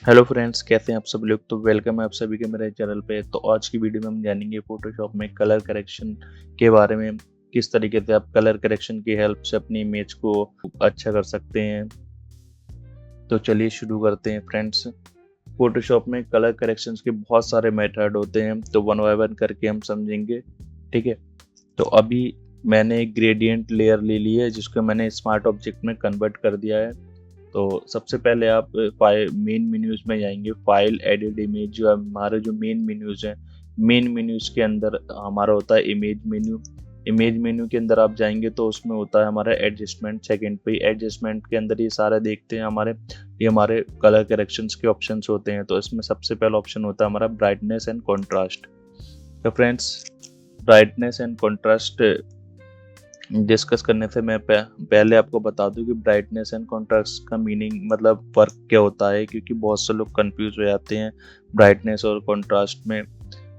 Hello friends, कैसे हैं आप सब लोग। तो वेलकम है आप सभी के मेरे चैनल पे। तो आज की वीडियो में हम जानेंगे फोटोशॉप में कलर करेक्शन के बारे में, किस तरीके से आप कलर करेक्शन की हेल्प से अपनी इमेज को अच्छा कर सकते हैं। तो चलिए शुरू करते हैं फ्रेंड्स। फोटोशॉप में कलर करेक्शंस के बहुत सारे मेथड होते हैं, तो वन बाय वन करके हम समझेंगे। ठीक है, तो अभी मैंने एक ग्रेडियंट लेयर ले ली है जिसको मैंने स्मार्ट ऑब्जेक्ट में कन्वर्ट कर दिया है। तो सबसे पहले आप फाइल मेन मेन्यूज में जाएंगे, फाइल एडिट इमेज, जो हमारे जो मेन मेन्यूज हैं। मेन मेन्यूज के अंदर हमारा होता है इमेज मेन्यू। इमेज मेन्यू के अंदर आप जाएंगे तो उसमें होता है हमारा एडजस्टमेंट। सेकंड पे एडजस्टमेंट के अंदर ये सारे देखते हैं ये हमारे कलर करेक्शंस के ऑप्शंस होते हैं। तो इसमें सबसे पहला ऑप्शन होता है हमारा ब्राइटनेस एंड कॉन्ट्रास्ट। तो friends, brightness and contrast discuss करने से मैं पहले आपको बता दूं कि ब्राइटनेस एंड कॉन्ट्रास्ट का मीनिंग मतलब फ़र्क क्या होता है, क्योंकि बहुत से लोग कंफ्यूज हो जाते हैं ब्राइटनेस और कॉन्ट्रास्ट में।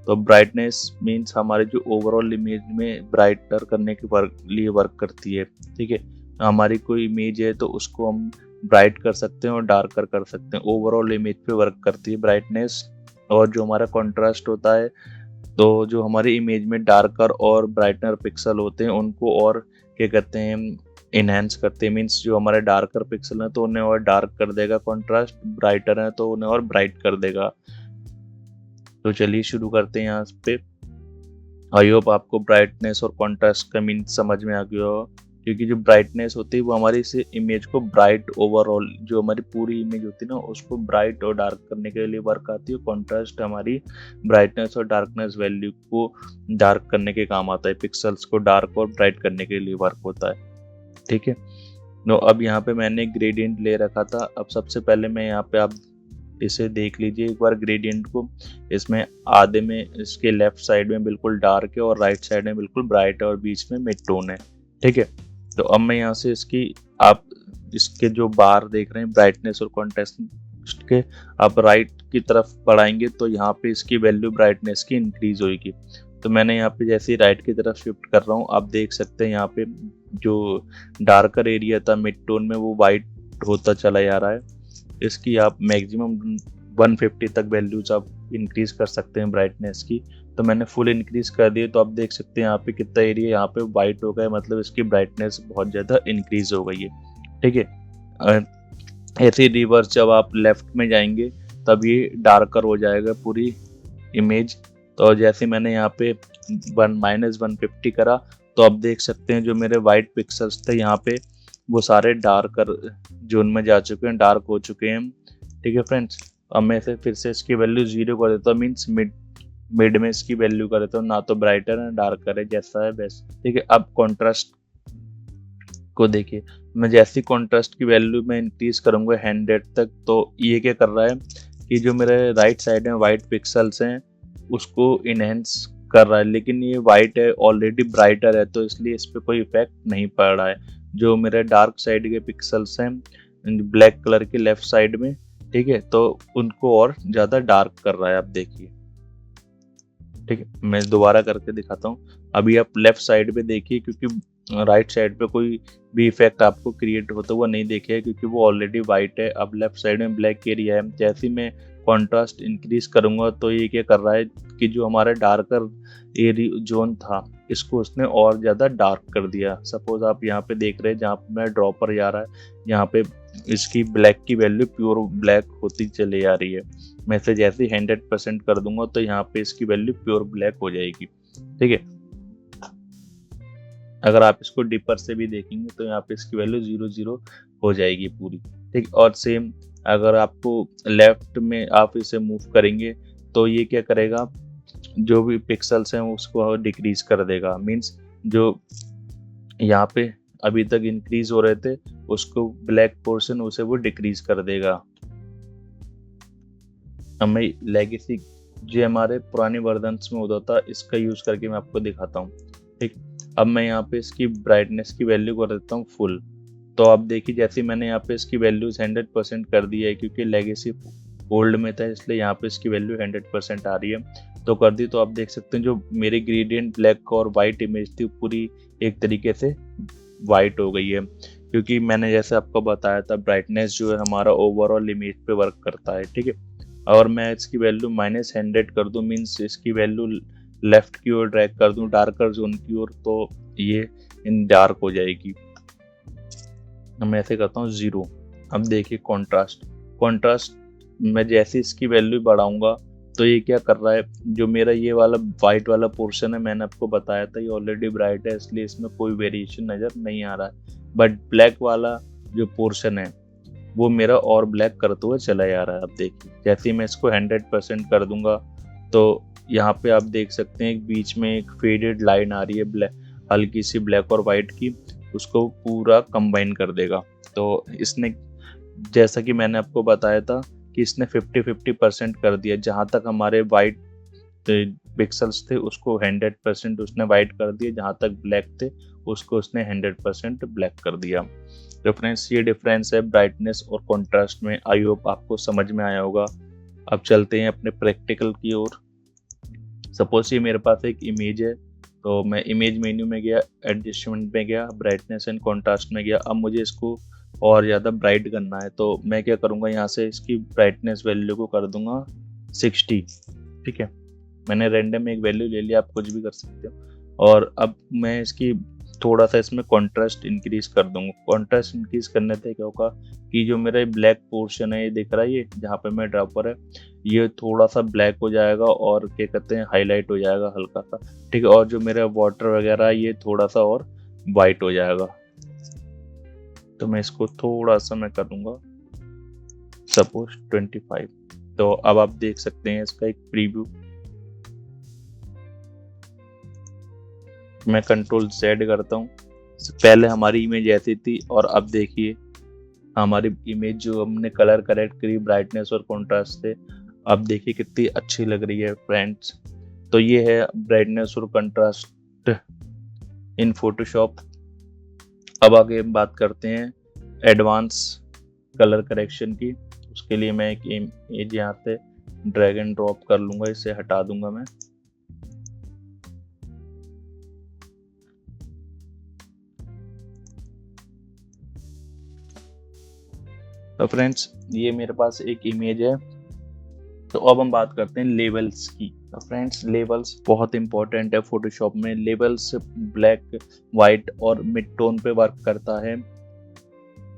तो ब्राइटनेस मीन्स हमारे जो ओवरऑल इमेज में ब्राइटर करने के लिए वर्क करती है। ठीक है, हमारी कोई इमेज है तो उसको हम ब्राइट कर सकते हैं और डार्कर कर सकते हैं। ओवरऑल इमेज पे वर्क करती है ब्राइटनेस। और जो हमारा कॉन्ट्रास्ट होता है, तो जो हमारी इमेज में डार्कर और ब्राइटनर पिक्सल होते हैं उनको और क्या कहते हैं, इनहेंस करते हैं। मीन्स जो हमारे डार्कर पिक्सल हैं तो उन्हें और डार्क कर देगा, कॉन्ट्रास्ट ब्राइटर है तो उन्हें और ब्राइट कर देगा। तो चलिए शुरू करते हैं यहाँ पे। आई होप आपको ब्राइटनेस और कॉन्ट्रास्ट का मीन समझ में आ गया हो, क्योंकि जो ब्राइटनेस होती है वो हमारी इस इमेज को ब्राइट, ओवरऑल जो हमारी पूरी इमेज होती है ना उसको ब्राइट और डार्क करने के लिए वर्क आती है। कॉन्ट्रास्ट हमारी ब्राइटनेस और डार्कनेस वैल्यू को डार्क करने के काम आता है, पिक्सल्स को डार्क और ब्राइट करने के लिए वर्क होता है। ठीक है, नो अब यहाँ पे मैंने ग्रेडियंट ले रखा था। अब सबसे पहले मैं यहाँ पे, आप इसे देख लीजिए एक बार ग्रेडियंट को। इसमें आधे में इसके लेफ्ट साइड में बिल्कुल डार्क है और राइट साइड में बिल्कुल ब्राइट है और बीच में मिड टोन है। ठीक है, तो अब मैं यहाँ से आप इसके जो बार देख रहे हैं ब्राइटनेस और कॉन्ट्रास्ट के, आप राइट की तरफ बढ़ाएंगे तो यहाँ पे इसकी वैल्यू ब्राइटनेस की इंक्रीज होगी। तो मैंने यहाँ पे जैसे ही राइट की तरफ शिफ्ट कर रहा हूँ, आप देख सकते हैं यहाँ पे जो डार्कर एरिया था मिड टोन में वो वाइट होता चला जा रहा है। इसकी आप मैक्सिमम 150 तक वैल्यूज आप इंक्रीज कर सकते हैं ब्राइटनेस की। तो मैंने फुल इंक्रीज कर दिए, तो आप देख सकते हैं यहाँ पे कितना एरिया यहाँ पे वाइट हो गया, मतलब इसकी ब्राइटनेस बहुत ज़्यादा इंक्रीज हो गई है। ठीक है, ऐसे रिवर्स जब आप लेफ्ट में जाएंगे तब ये डार्कर हो जाएगा पूरी इमेज। तो जैसे मैंने यहाँ पे -150 करा, तो आप देख सकते हैं जो मेरे वाइट पिक्सल्स थे यहाँ पे वो सारे डार्कर जोन में जा चुके हैं, डार्क हो चुके हैं। ठीक है फ्रेंड्स, अब मैं फिर से इसकी वैल्यू 0 कर देता हूँ, मीन्स मिड में इसकी वैल्यू कर देता हूँ, ना तो ब्राइटर है डार्कर है, जैसा है वैसा। ठीक है, अब कॉन्ट्रास्ट को देखिए। मैं जैसी कॉन्ट्रास्ट की वैल्यू में इंक्रीज करूंगा 100 तक, तो ये क्या कर रहा है कि जो मेरे राइट साइड में वाइट पिक्सल्स हैं उसको इनहेंस कर रहा है, लेकिन ये वाइट है ऑलरेडी ब्राइटर है तो इसलिए इस पर कोई इफेक्ट नहीं पड़ रहा है। जो मेरे डार्क साइड के पिक्सल्स हैं ब्लैक कलर के लेफ्ट साइड में, ठीक है, तो उनको और ज़्यादा डार्क कर रहा है, आप देखिए। ठीक है, मैं दोबारा करके दिखाता हूँ। अभी आप लेफ्ट साइड पे देखिए, क्योंकि राइट साइड पे कोई भी इफेक्ट आपको क्रिएट होता हुआ नहीं देखेगा क्योंकि वो ऑलरेडी वाइट है। अब लेफ्ट साइड में ब्लैक एरिया है, जैसे मैं कॉन्ट्रास्ट इंक्रीज करूंगा तो ये क्या कर रहा है कि जो हमारा डार्कर एरिया जोन था इसको उसने और ज़्यादा डार्क कर दिया। सपोज आप यहाँ पे देख रहे हैं जहाँ पे मैं ड्रॉ पर जा रहा है, यहाँ पे इसकी ब्लैक की वैल्यू प्योर ब्लैक होती चली जा रही है। मैं इसे जैसे 100% कर दूंगा तो यहाँ पे इसकी वैल्यू प्योर ब्लैक हो जाएगी। ठीक है, अगर आप इसको डिपर से भी देखेंगे तो यहाँ पे इसकी वैल्यू 0 हो जाएगी पूरी। ठीक, और सेम अगर आपको लेफ्ट में आप इसे मूव करेंगे तो ये क्या करेगा, जो भी पिक्सल्स हैं उसको डिक्रीज कर देगा। मीन्स जो यहाँ पे अभी तक इंक्रीज हो रहे थे उसको ब्लैक पोर्शन उसे वो डिक्रीज कर देगा। हमें लेगेसी जो हमारे पुराने वर्जन्स में होता था इसका यूज करके मैं आपको दिखाता हूँ। ठीक, अब मैं यहाँ पे इसकी ब्राइटनेस की वैल्यू कर देता हूँ फुल। तो आप देखिए जैसे मैंने यहाँ पे इसकी वैल्यूज 100% कर दी है, क्योंकि लेगेसी ओल्ड में था इसलिए यहाँ पे इसकी वैल्यू 100% आ रही है। तो कर दी, तो आप देख सकते हैं जो मेरी ग्रेडियंट ब्लैक और वाइट इमेज थी पूरी एक तरीके से वाइट हो गई है। क्योंकि मैंने जैसे आपको बताया था ब्राइटनेस जो है हमारा ओवरऑल इमेज पे वर्क करता है, ठीक है। और मैं इसकी वैल्यू -100 कर दूं, मीन्स इसकी वैल्यू लेफ्ट की ओर ड्रैग कर दूं डार्कर जोन की ओर, तो ये इन डार्क हो जाएगी। मैं ऐसे करता हूँ 0। अब देखिए कॉन्ट्रास्ट मैं जैसे इसकी वैल्यू बढ़ाऊंगा तो ये क्या कर रहा है, जो मेरा ये वाला वाइट वाला पोर्शन है, मैंने आपको बताया था ये ऑलरेडी ब्राइट है इसलिए इसमें कोई वेरिएशन नज़र नहीं आ रहा है। बट ब्लैक वाला जो पोर्शन है वो मेरा और ब्लैक करते हुए चला जा रहा है। अब देखिए जैसे ही मैं इसको 100% कर दूंगा तो यहाँ पे आप देख सकते हैं एक बीच में एक फेडेड लाइन आ रही है ब्लैक, हल्की सी ब्लैक और वाइट की, उसको पूरा कंबाइन कर देगा। तो इसने, जैसा कि मैंने आपको बताया था कि इसने 50-50% कर दिया, जहाँ तक हमारे वाइट पिक्सल्स थे उसको 100% उसने वाइट कर दिया, जहाँ तक ब्लैक थे उसको उसने 100% ब्लैक कर दिया। तो फ्रेंड्स ये डिफरेंस है ब्राइटनेस और कॉन्ट्रास्ट में। आई होप आपको समझ में आया होगा। अब चलते हैं अपने प्रैक्टिकल की ओर। सपोज ये मेरे पास एक इमेज है, तो मैं इमेज मेन्यू में गया, एडजस्टमेंट में गया, ब्राइटनेस एंड कॉन्ट्रास्ट में गया। अब मुझे इसको और ज़्यादा ब्राइट करना है तो मैं क्या करूँगा, यहाँ से इसकी ब्राइटनेस वैल्यू को कर दूंगा 60, ठीक है। मैंने रैंडम एक वैल्यू ले लिया, आप कुछ भी कर सकते हो। और अब मैं इसकी थोड़ा सा इसमें कॉन्ट्रास्ट इंक्रीज कर दूंगा। कॉन्ट्रास्ट इंक्रीज करने से क्या होगा कि जो मेरा ब्लैक पोर्शन है ये दिख रहा है, ये जहाँ पे मैं ड्रॉपर है ये थोड़ा सा ब्लैक हो जाएगा और क्या कहते हैं हाईलाइट हो जाएगा हल्का सा, ठीक है। और जो मेरा वाटर वगैरह ये थोड़ा सा और वाइट हो जाएगा। तो मैं इसको थोड़ा सा मैं करूँगा सपोज 25। तो अब आप देख सकते हैं इसका एक प्रीव्यू। मैं कंट्रोल Z करता हूँ। पहले हमारी इमेज ऐसी थी और अब देखिए हमारी इमेज जो हमने कलर करेक्ट करी ब्राइटनेस और कॉन्ट्रास्ट से, अब देखिए कितनी अच्छी लग रही है फ्रेंड्स। तो ये है ब्राइटनेस और कंट्रास्ट इन फोटोशॉप। अब आगे हम बात करते हैं एडवांस कलर करेक्शन की। उसके लिए मैं एक इमेज यहाँ से ड्रैग एंड ड्रॉप कर लूँगा, इसे हटा दूंगा मैं। तो फ्रेंड्स ये मेरे पास एक इमेज है। तो अब हम बात करते हैं लेवल्स की। तो फ्रेंड्स लेवल्स बहुत इंपॉर्टेंट है फोटोशॉप में। लेवल्स ब्लैक, वाइट और मिड टोन पे वर्क करता है।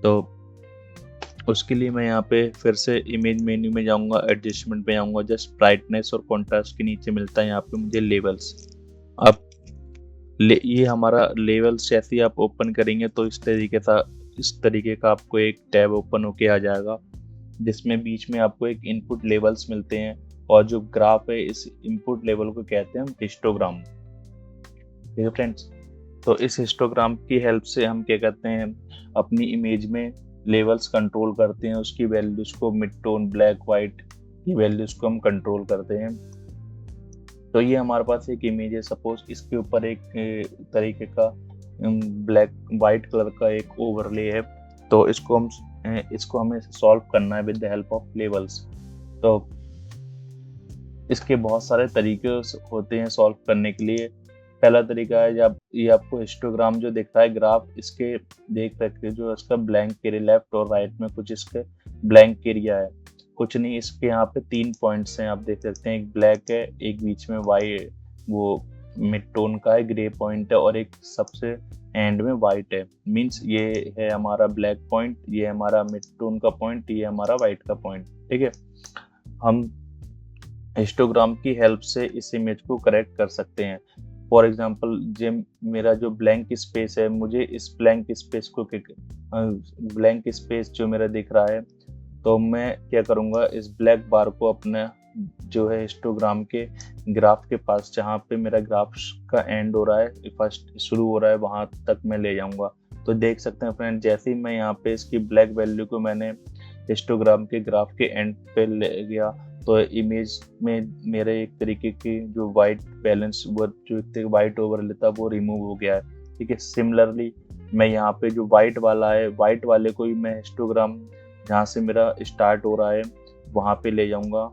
तो उसके लिए मैं यहाँ पे फिर से इमेज मेन्यू में जाऊँगा, एडजस्टमेंट में जाऊँगा, जस्ट ब्राइटनेस और कॉन्ट्रास्ट के नीचे मिलता है यहाँ पे मुझे लेवल्स। अब ये हमारा लेवल्स जैसे ही आप ओपन करेंगे तो इस तरीके का आपको एक टैब ओपन होके आ जाएगा, जिसमें बीच में आपको एक इनपुट लेवल्स मिलते हैं और जो ग्राफ है इस इनपुट लेवल को कहते हैं हम हिस्टोग्राम, ठीक है फ्रेंड्स। तो इस हिस्टोग्राम की हेल्प से हम क्या करते हैं, अपनी इमेज में लेवल्स कंट्रोल करते हैं, उसकी वैल्यूज को मिड टोन, ब्लैक, वाइट की वैल्यूज को हम कंट्रोल करते हैं। तो ये हमारे पास एक इमेज है, सपोज इसके ऊपर एक तरीके का ब्लैक वाइट कलर का एक ओवरले है। तो इसको हमें सॉल्व करना है with the help of levels. तो इसके बहुत सारे तरीके होते हैं सॉल्व करने के लिए। पहला तरीका है जब ये आपको हिस्टोग्राम जो दिख रहा है ग्राफ, इसके देख सकते हैं जो इसका ब्लैंक एरिया लेफ्ट और राइट में कुछ इसके ब्लैंक एरिया है, कुछ नहीं। इसके यहाँ पे 3 पॉइंट्स हैं, आप देख सकते हैं। एक ब्लैक है, एक बीच में वाइट वो मिड टोन का है ग्रे पॉइंट है, और एक सबसे एंड में वाइट है। मींस ये है हमारा ब्लैक पॉइंट, ये हमारा मिड टोन का पॉइंट, ये हमारा वाइट का पॉइंट, ठीक है। हम हिस्टोग्राम की हेल्प से इस इमेज को करेक्ट कर सकते हैं। फॉर एग्जाम्पल मेरा जो ब्लैंक स्पेस है, मुझे इस ब्लैंक स्पेस जो मेरा दिख रहा है, तो मैं क्या करूँगा, इस ब्लैक बार को अपना जो है हिस्टोग्राम के ग्राफ के पास, जहाँ पे मेरा ग्राफ का एंड हो रहा है, फर्स्ट शुरू हो रहा है, वहाँ तक मैं ले जाऊँगा। तो देख सकते हैं फ्रेंड, जैसे ही मैं यहाँ पे इसकी ब्लैक वैल्यू को मैंने हिस्टोग्राम के ग्राफ के एंड पे ले गया, तो इमेज में मेरे एक तरीके की जो वाइट बैलेंस, वो जो वाइट ओवरले था वो रिमूव हो गया है, ठीक है। सिमिलरली मैं यहाँ पे जो वाइट वाला है, वाइट वाले को ही मैं हिस्टोग्राम जहाँ से मेरा स्टार्ट हो रहा है वहाँ पे ले जाऊँगा।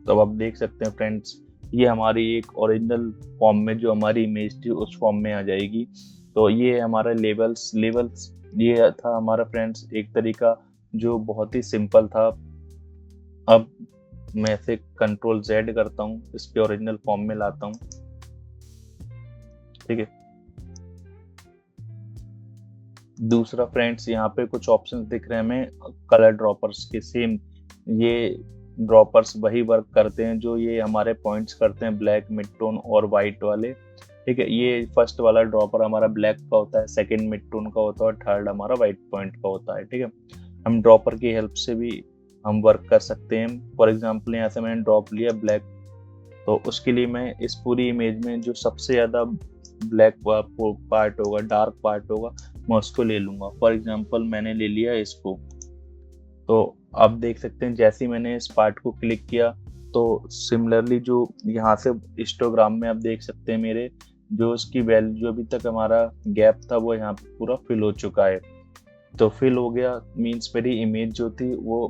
तो अब आप देख सकते हैं फ्रेंड्स, ये हमारी एक ओरिजिनल फॉर्म में जो हमारी इमेज थी उस फॉर्म में आ जाएगी। तो ये है हमारा लेवल्स ये था हमारा फ्रेंड्स एक तरीका जो बहुत ही सिंपल था। अब मैं इसे कंट्रोल Z करता हूँ, इसके ओरिजिनल फॉर्म में लाता हूँ। ठीक है, दूसरा फ्रेंड्स यहाँ पे कुछ ऑप्शंस दिख रहे हैं हमें कलर ड्रॉपर्स के। सेम ये ड्रॉपर्स वही वर्क करते हैं जो ये हमारे पॉइंट्स करते हैं, ब्लैक, मिड टोन और वाइट वाले। ठीक है, ये फर्स्ट वाला ड्रॉपर हमारा ब्लैक का होता है, सेकंड मिड टोन का होता है और थर्ड हमारा वाइट पॉइंट का होता है। ठीक है, हम ड्रॉपर की हेल्प से भी हम वर्क कर सकते हैं। फॉर एग्जाम्पल यहाँ से मैंने ड्रॉप लिया ब्लैक, तो उसके लिए मैं इस पूरी इमेज में जो सबसे ज़्यादा ब्लैक पार्ट होगा, डार्क पार्ट होगा, मैं उसको ले लूँगा। फॉर एग्जांपल मैंने ले लिया इसको, तो आप देख सकते हैं जैसे ही मैंने इस पार्ट को क्लिक किया तो सिमिलरली जो यहाँ से हिस्टोग्राम में आप देख सकते हैं मेरे जो इसकी वैल्यू, जो अभी तक हमारा गैप था वो यहाँ पे पूरा फिल हो चुका है। तो फिल हो गया मीन्स मेरी इमेज जो थी वो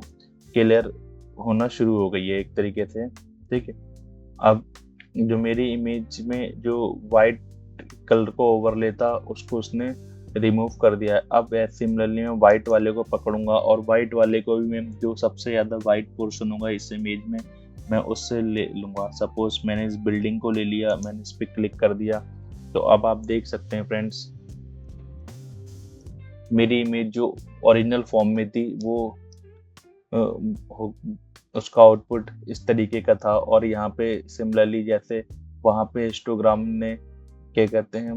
क्लियर होना शुरू हो गई है एक तरीके से। ठीक है, अब जो मेरी इमेज में जो वाइट कलर को ओवरले था उसको उसने रिमूव कर दिया है। अब सिमिलरली मैं वाइट वाले को पकड़ूंगा और वाइट वाले को भी मैं जो सबसे ज़्यादा वाइट पोर्शन होगा इस इमेज में मैं उससे ले लूँगा। सपोज मैंने इस बिल्डिंग को ले लिया, मैंने इस पर क्लिक कर दिया, तो अब आप देख सकते हैं फ्रेंड्स मेरी इमेज जो ओरिजिनल फॉर्म में थी वो उसका आउटपुट इस तरीके का था। और यहाँ पे सिमिलरली जैसे वहाँ पे हिस्टोग्राम ने क्या कहते हैं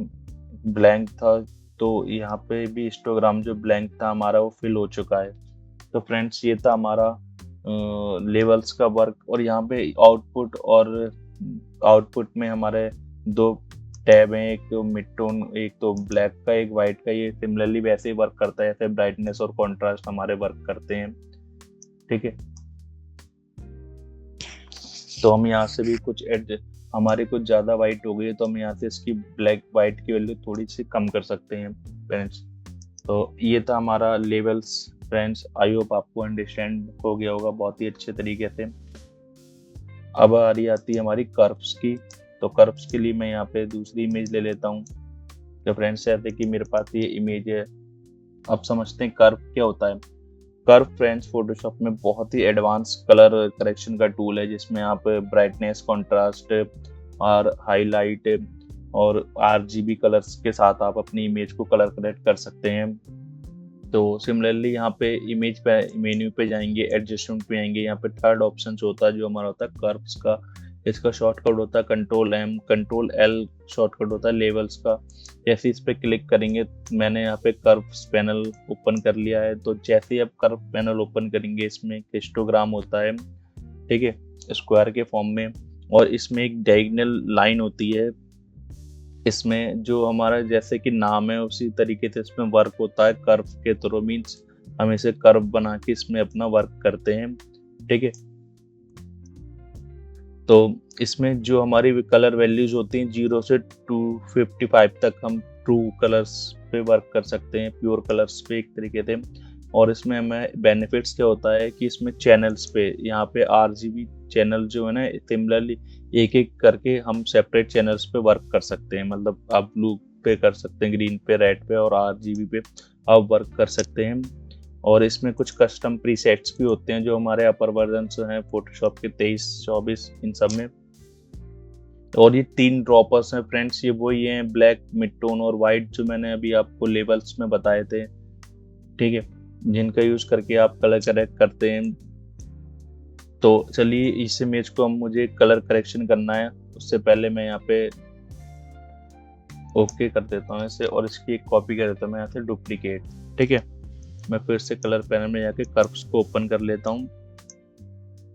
ब्लैंक था, तो यहाँ पे भी हिस्टोग्राम जो ब्लैंक था हमारा वो फिल हो चुका है। तो फ्रेंड्स ये था हमारा लेवल्स का वर्क। और यहाँ पे आउटपुट और आउटपुट में हमारे दो टैब हैं, एक तो मिड टोन, एक तो ब्लैक का, एक वाइट का। ये सिमिलरली वैसे ही वर्क करता है जैसे ब्राइटनेस और कॉन्ट्रास्ट हमारे वर्क करते हैं। ठीक है, तो हम यहाँ से भी कुछ हमारी कुछ ज़्यादा वाइट हो गई है तो हम यहाँ से इसकी ब्लैक वाइट की वैल्यू थोड़ी सी कम कर सकते हैं फ्रेंड्स। तो ये था हमारा लेवल्स फ्रेंड्स। आई होप आपको अंडरस्टैंड हो गया होगा बहुत ही अच्छे तरीके से। अब आ रही आती है हमारी कर्व्स की। तो कर्व्स के लिए मैं यहाँ पे दूसरी इमेज ले लेता हूँ। तो फ्रेंड्स कहते हैं कि मेरे पास ये इमेज है। अब समझते हैं कर्व क्या होता है। कर्व फ्रेंड्स फोटोशॉप में बहुत ही एडवांस कलर करेक्शन का टूल है जिसमें आप ब्राइटनेस, कॉन्ट्रास्ट और हाईलाइट और आरजीबी कलर्स के साथ आप अपनी इमेज को कलर करेक्ट कर सकते हैं। तो सिमिलरली यहाँ पे इमेज पे मेन्यू पे जाएंगे, एडजस्टमेंट पे आएंगे, यहाँ पे थर्ड ऑप्शन होता है जो हमारा होता है कर्व्स का। इसका शॉर्टकट होता है control M, control L shortcut होता है लेवल्स का। जैसे इस पे क्लिक करेंगे, मैंने यहाँ पे कर्व्स पैनल ओपन कर लिया है। तो जैसे ही आप कर्व पैनल ओपन करेंगे इसमें हिस्टोग्राम होता है, ठीक है, स्क्वायर के फॉर्म में। और इसमें एक डायगोनल लाइन होती है। इसमें जो हमारा जैसे कि नाम है उसी तरीके से इसमें वर्क होता है कर्व के थ्रू। मीन्स हम इसे कर्व बना के इसमें अपना वर्क करते हैं। ठीक है, तो इसमें जो हमारी कलर वैल्यूज होती हैं 0 से 255 तक हम ट्रू कलर्स पे वर्क कर सकते हैं, प्योर कलर्स पे एक तरीके से। और इसमें हमें बेनिफिट्स क्या होता है कि इसमें चैनल्स पे यहाँ पे RGB चैनल जो है ना सिमिलरली एक एक करके हम सेपरेट चैनल्स पे वर्क कर सकते हैं। मतलब आप ब्लू पे कर सकते हैं, ग्रीन पे, रेड पे और RGB पे आप वर्क कर सकते हैं। और इसमें कुछ कस्टम प्रीसेट्स भी होते हैं जो हमारे अपर वर्जन हैं फोटोशॉप के 23, 24 इन सब में। और ये 3 ड्रॉपर्स हैं फ्रेंड्स, ये वही हैं ब्लैक, मिड टोन और वाइट जो मैंने अभी आपको लेवल्स में बताए थे। ठीक है, जिनका यूज करके आप कलर करेक्ट करते हैं। तो चलिए इस इमेज को हम मुझे कलर करेक्शन करना है, उससे पहले मैं यहाँ पे ओके कर देता हूँ इसे और इसकी एक कॉपी कर देता हूँ मैं यहाँ से डुप्लीकेट। ठीक है, मैं फिर से कलर पैनल में जाके कर्व्स को ओपन कर लेता हूँ।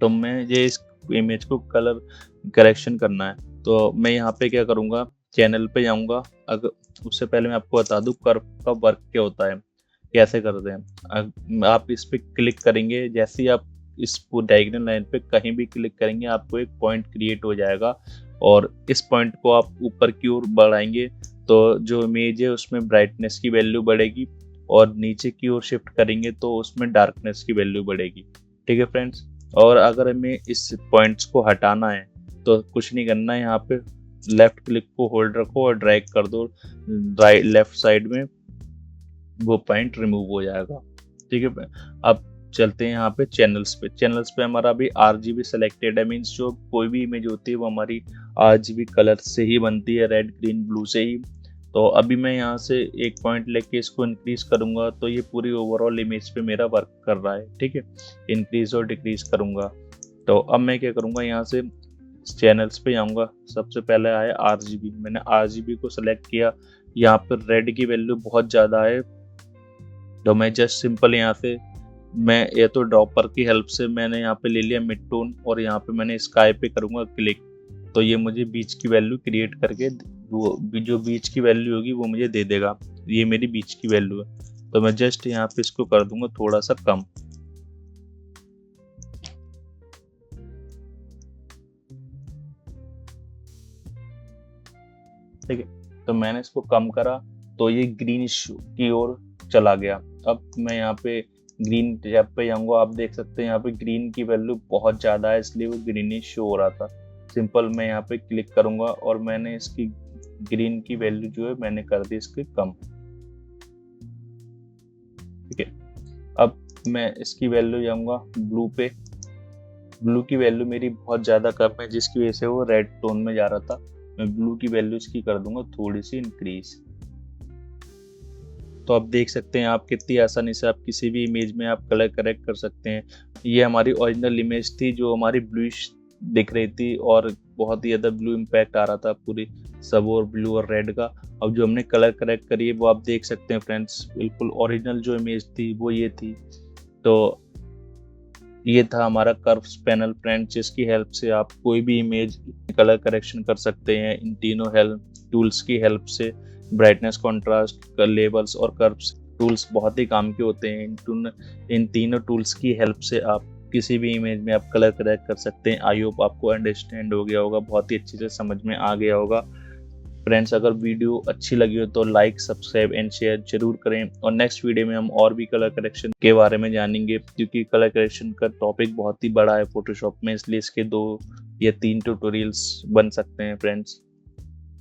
तो मैं ये इस इमेज को कलर करेक्शन करना है तो मैं यहाँ पे क्या करूँगा, चैनल पे जाऊँगा। अगर उससे पहले मैं आपको बता दूँ कर्व का वर्क क्या होता है, कैसे करते हैं। आप इस पे क्लिक करेंगे, जैसे ही आप इस डायगोनल लाइन पे कहीं भी क्लिक करेंगे आपको एक पॉइंट क्रिएट हो जाएगा। और इस पॉइंट को आप ऊपर की ओर बढ़ाएंगे तो जो इमेज है उसमें ब्राइटनेस की वैल्यू बढ़ेगी और नीचे की ओर शिफ्ट करेंगे तो उसमें डार्कनेस की वैल्यू बढ़ेगी। ठीक है फ्रेंड्स, और अगर हमें इस पॉइंट्स को हटाना है तो कुछ नहीं करना है, यहाँ पे लेफ्ट क्लिक को होल्ड रखो और ड्रैग कर दो राइट लेफ्ट साइड में वो पॉइंट रिमूव हो जाएगा। ठीक है, अब चलते हैं यहाँ पे चैनल्स पे। चैनल्स पे हमारा अभी RGB सेलेक्टेड है, मीन्स जो कोई भी इमेज होती है वो हमारी RGB कलर से ही बनती है, रेड ग्रीन ब्लू से ही। तो अभी मैं यहाँ से एक पॉइंट लेके इसको इंक्रीज करूंगा तो ये पूरी ओवरऑल इमेज पे मेरा वर्क कर रहा है। ठीक है, इंक्रीज और डिक्रीज करूंगा। तो अब मैं क्या करूंगा, यहाँ से चैनल्स पे जाऊंगा। सबसे पहले आया RGB, मैंने RGB को सेलेक्ट किया। यहाँ पर रेड की वैल्यू बहुत ज़्यादा है, तो मैं जस्ट सिंपल यहाँ से मैं ये तो ड्रॉपर की हेल्प से मैंने यहाँ पे ले लिया मिड टोन, और यहाँ पे मैंने स्काई पे करूँगा क्लिक, तो ये मुझे बीच की वैल्यू क्रिएट करके वो जो बीच की वैल्यू होगी वो मुझे दे देगा। ये मेरी बीच की वैल्यू है, तो मैं जस्ट यहाँ पे इसको कर दूंगा थोड़ा सा कम। ठीक है, तो मैंने इसको कम करा तो ये ग्रीन की ओर चला गया। अब मैं यहाँ पे ग्रीन टैब पे जाऊंगा। आप देख सकते हैं यहाँ पे ग्रीन की वैल्यू बहुत ज़्यादा है, इसलिए वो ग्रीनिश शो हो रहा था। सिंपल मैं यहाँ पे क्लिक करूंगा और मैंने इसकी ग्रीन की वैल्यू जो है मैंने कर दी इसके कम। ठीक है, अब मैं इसकी वैल्यू जाऊंगा ब्लू पे। ब्लू की वैल्यू मेरी बहुत ज़्यादा कम है, जिसकी वजह से वो रेड टोन में जा रहा था। मैं ब्लू की वैल्यू इसकी कर दूंगा थोड़ी सी इंक्रीज। तो आप देख सकते हैं आप कितनी आसानी से आप किसी भी इमेज में आप कलर करेक्ट कर सकते हैं। ये हमारी ओरिजिनल इमेज थी जो हमारी ब्लूइश दिख रही थी और बहुत ही ज़्यादा ब्लू इम्पैक्ट आ रहा था पूरी सब, और ब्लू और रेड का। अब जो हमने कलर करेक्ट करी है वो आप देख सकते हैं फ्रेंड्स, बिल्कुल ओरिजिनल जो इमेज थी वो ये थी। तो ये था हमारा कर्व्स पैनल फ्रेंड्स, जिसकी हेल्प से आप कोई भी इमेज कलर करेक्शन कर सकते हैं इन तीनों हेल्प टूल्स की हेल्प से। ब्राइटनेस, कॉन्ट्रास्ट, लेबल्स और कर्व्स टूल्स बहुत ही काम के होते हैं। इन तीनों टूल्स की हेल्प से आप किसी भी इमेज में आप कलर करेक्ट कर सकते हैं। आई होप आपको अंडरस्टैंड हो गया होगा, बहुत ही अच्छे से समझ में आ गया होगा। फ्रेंड्स, अगर वीडियो अच्छी लगी हो तो लाइक, सब्सक्राइब एंड शेयर जरूर करें, और नेक्स्ट वीडियो में हम और भी कलर करेक्शन के बारे में जानेंगे, क्योंकि कलर करेक्शन का टॉपिक बहुत ही बड़ा है फोटोशॉप में, इसलिए इसके 2 या 3 ट्यूटोरियल्स बन सकते हैं फ्रेंड्स।